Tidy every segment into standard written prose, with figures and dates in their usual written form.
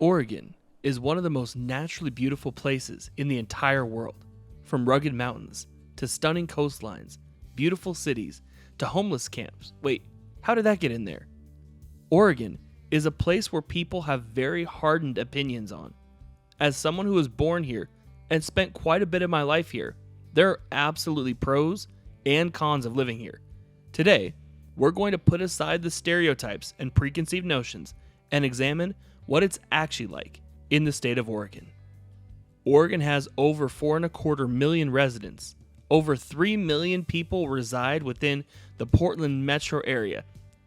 Oregon is one of the most naturally beautiful places in the entire world. From rugged mountains to stunning coastlines, beautiful cities to homeless camps. Wait, how did that get in there? Oregon is a place where people have very hardened opinions on. As someone who was born here and spent quite a bit of my life here, there are absolutely pros and cons of living here. Today, we're going to put aside the stereotypes and preconceived notions and examine what it's actually like in the state of Oregon. Oregon has over 4.25 million residents. Over 3 million people reside within the Portland metro area,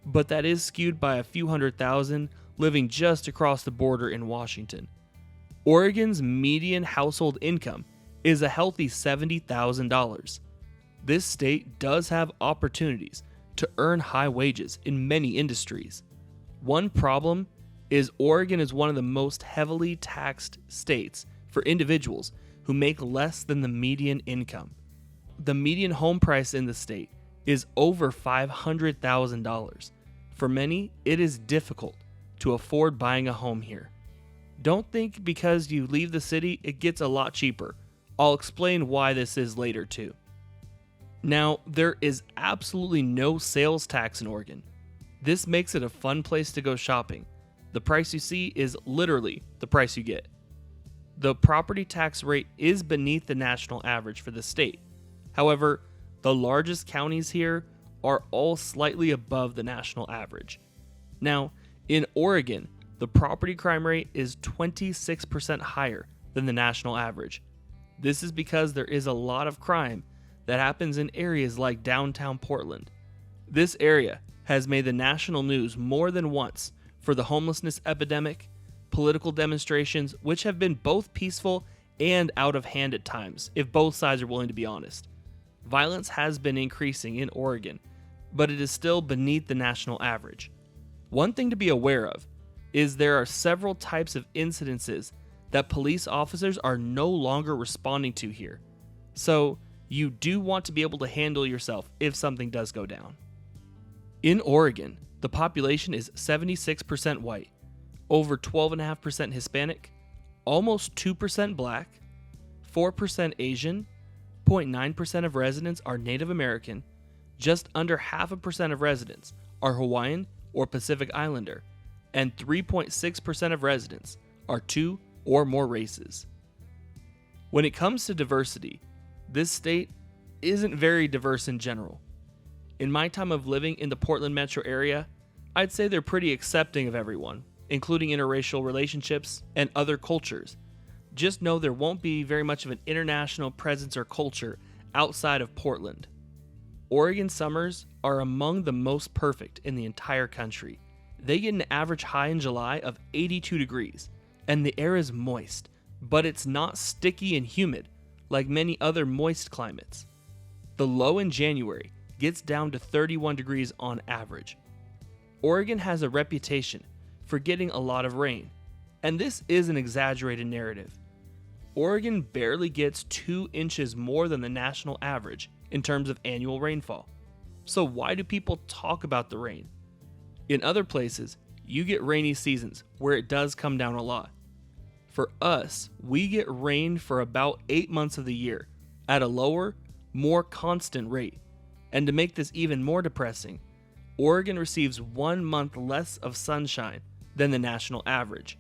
but that is skewed by a few 100,000 living just across the border in Washington. Oregon's median household income is a healthy $70,000. This state does have opportunities to earn high wages in many industries. One problem is Oregon is one of the most heavily taxed states for individuals who make less than the median income. The median home price in the state is over $500,000. For many, it is difficult to afford buying a home here. Don't think because you leave the city it gets a lot cheaper. I'll explain why this is later too. Now, there is absolutely no sales tax in Oregon. This makes it a fun place to go shopping. The price you see is literally the price you get. The property tax rate is beneath the national average for the state. However, the largest counties here are all slightly above the national average. Now, in Oregon, the property crime rate is 26% higher than the national average. This is because there is a lot of crime that happens in areas like downtown Portland. This area has made the national news more than once for the homelessness epidemic, political demonstrations, which have been both peaceful and out of hand at times, if both sides are willing to be honest. Violence has been increasing in Oregon, but it is still beneath the national average. One thing to be aware of is there are several types of incidences that police officers are no longer responding to here. So you do want to be able to handle yourself if something does go down. In Oregon, the population is 76% white, over 12.5% Hispanic, almost 2% Black, 4% Asian, 0.9% of residents are Native American, just under 0.5% of residents are Hawaiian or Pacific Islander, and 3.6% of residents are 2 or more races. When it comes to diversity, this state isn't very diverse in general. In my time of living in the Portland metro area, I'd say they're pretty accepting of everyone, including interracial relationships and other cultures. Just know there won't be very much of an international presence or culture outside of Portland. Oregon summers are among the most perfect in the entire country. They get an average high in July of 82 degrees, and the air is moist, but it's not sticky and humid like many other moist climates. The low in January gets down to 31 degrees on average. Oregon has a reputation for getting a lot of rain, and this is an exaggerated narrative. Oregon barely gets 2 inches more than the national average in terms of annual rainfall. So why do people talk about the rain? In other places, you get rainy seasons where it does come down a lot. For us, we get rain for about 8 months of the year at a lower, more constant rate. And to make this even more depressing, Oregon receives 1 month less of sunshine than the national average.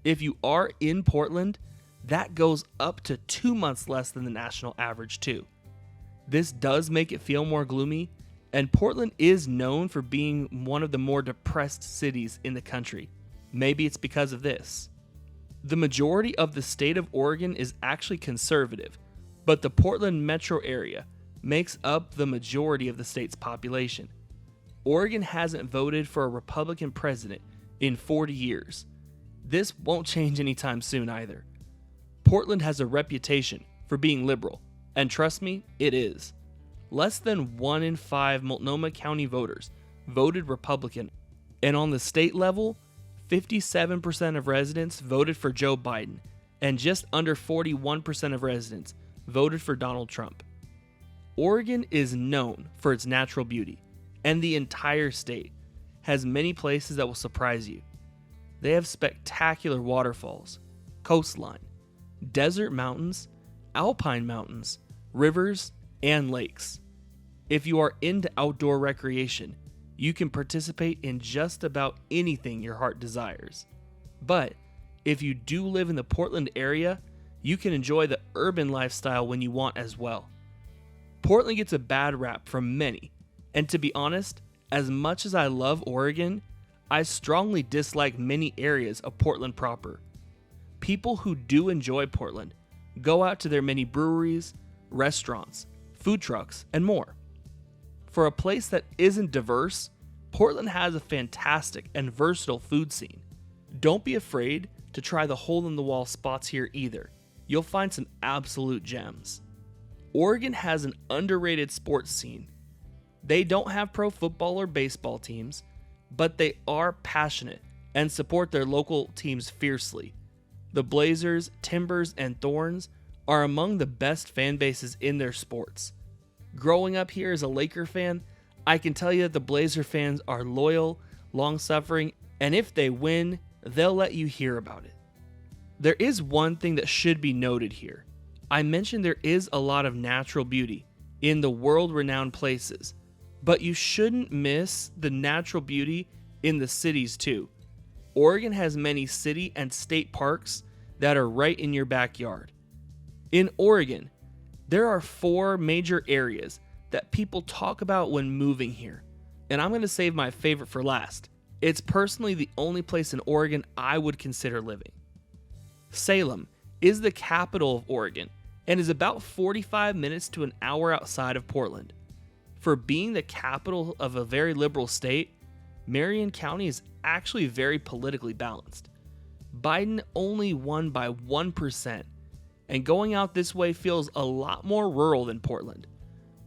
If you are in Portland, that goes up to 2 months less than the national average too. This does make it feel more gloomy, and Portland is known for being one of the more depressed cities in the country. Maybe it's because of this. The majority of the state of Oregon is actually conservative, but the Portland metro area makes up the majority of the state's population. Oregon hasn't voted for a Republican president in 40 years. This won't change anytime soon either. Portland has a reputation for being liberal, and trust me, it is. Less than 1 in 5 Multnomah County voters voted Republican, and on the state level, 57% of residents voted for Joe Biden, and just under 41% of residents voted for Donald Trump. Oregon is known for its natural beauty, and the entire state has many places that will surprise you. they have spectacular waterfalls, coastline, desert mountains, alpine mountains, rivers, and lakes. If you are into outdoor recreation, you can participate in just about anything your heart desires. But if you do live in the Portland area, you can enjoy the urban lifestyle when you want as well. Portland gets a bad rap from many, and to be honest, as much as I love Oregon, I strongly dislike many areas of Portland proper. People who do enjoy Portland go out to their many breweries, restaurants, food trucks, and more. For a place that isn't diverse, Portland has a fantastic and versatile food scene. Don't be afraid to try the hole-in-the-wall spots here either. You'll find some absolute gems. Oregon has an underrated sports scene. They don't have pro football or baseball teams, but they are passionate and support their local teams fiercely. The Blazers, Timbers, and Thorns are among the best fan bases in their sports. Growing up here as a Laker fan, I can tell you that the Blazer fans are loyal, long-suffering, and if they win, they'll let you hear about it. There is one thing that should be noted here. I mentioned there is a lot of natural beauty in the world-renowned places, but you shouldn't miss the natural beauty in the cities too. Oregon has many city and state parks that are right in your backyard. In Oregon, there are 4 major areas that people talk about when moving here, and I'm going to save my favorite for last. It's personally the only place in Oregon I would consider living. Salem is the capital of Oregon and is about 45 minutes to an hour outside of Portland. For being the capital of a very liberal state, Marion County is actually very politically balanced. Biden only won by 1%, and going out this way feels a lot more rural than Portland.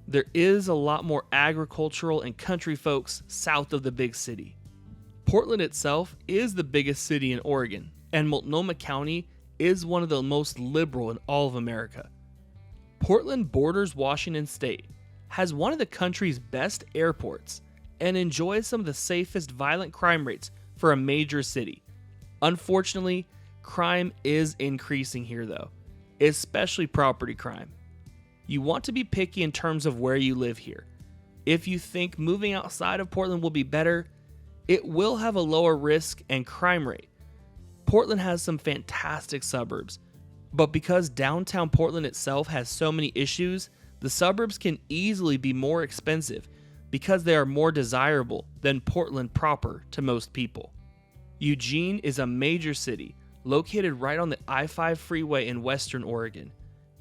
There is a lot more agricultural and country folks south of the big city. Portland itself is the biggest city in Oregon, and Multnomah County is one of the most liberal in all of America. Portland borders Washington State, has one of the country's best airports, and enjoys some of the safest violent crime rates for a major city. Unfortunately, crime is increasing here though, especially property crime. You want to be picky in terms of where you live here. If you think moving outside of Portland will be better, it will have a lower risk and crime rate. Portland has some fantastic suburbs, but because downtown Portland itself has so many issues, the suburbs can easily be more expensive because they are more desirable than Portland proper to most people. Eugene is a major city located right on the I-5 freeway in western Oregon.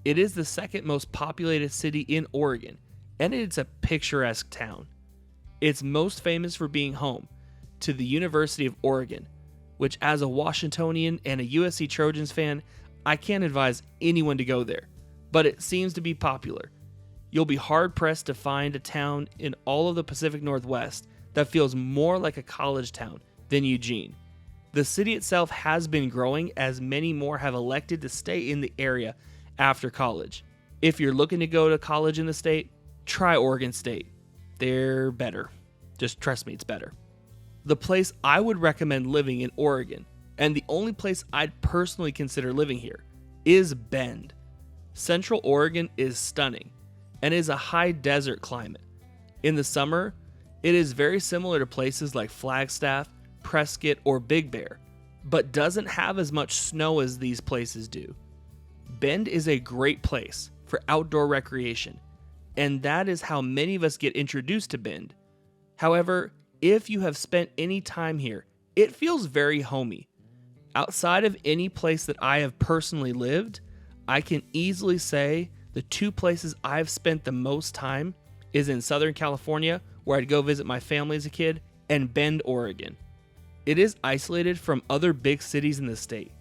It is the second most populated city in Oregon, and it's a picturesque town. It's most famous for being home to the University of Oregon, which as a Washingtonian and a USC Trojans fan, I can't advise anyone to go there, but it seems to be popular. You'll be hard-pressed to find a town in all of the Pacific Northwest that feels more like a college town than Eugene. The city itself has been growing as many more have elected to stay in the area after college. If you're looking to go to college in the state, try Oregon State. They're better. Just trust me, it's better. The place I would recommend living in Oregon, and the only place I'd personally consider living here, is Bend. Central Oregon is stunning and is a high desert climate. In the summer, it is very similar to places like Flagstaff, Prescott, or Big Bear, but doesn't have as much snow as these places do. Bend is a great place for outdoor recreation, and that is how many of us get introduced to Bend. However, if you have spent any time here, it feels very homey. Outside of any place that I have personally lived, I can easily say the 2 places I've spent the most time is in Southern California, where I'd go visit my family as a kid, and Bend, Oregon. It is isolated from other big cities in the state,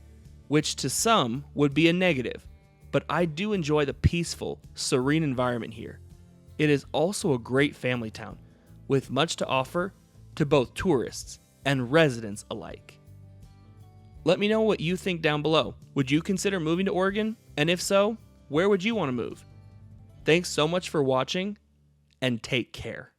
which to some would be a negative, but I do enjoy the peaceful, serene environment here. It is also a great family town, with much to offer to both tourists and residents alike. Let me know what you think down below. Would you consider moving to Oregon? And if so, where would you want to move? Thanks so much for watching, and take care.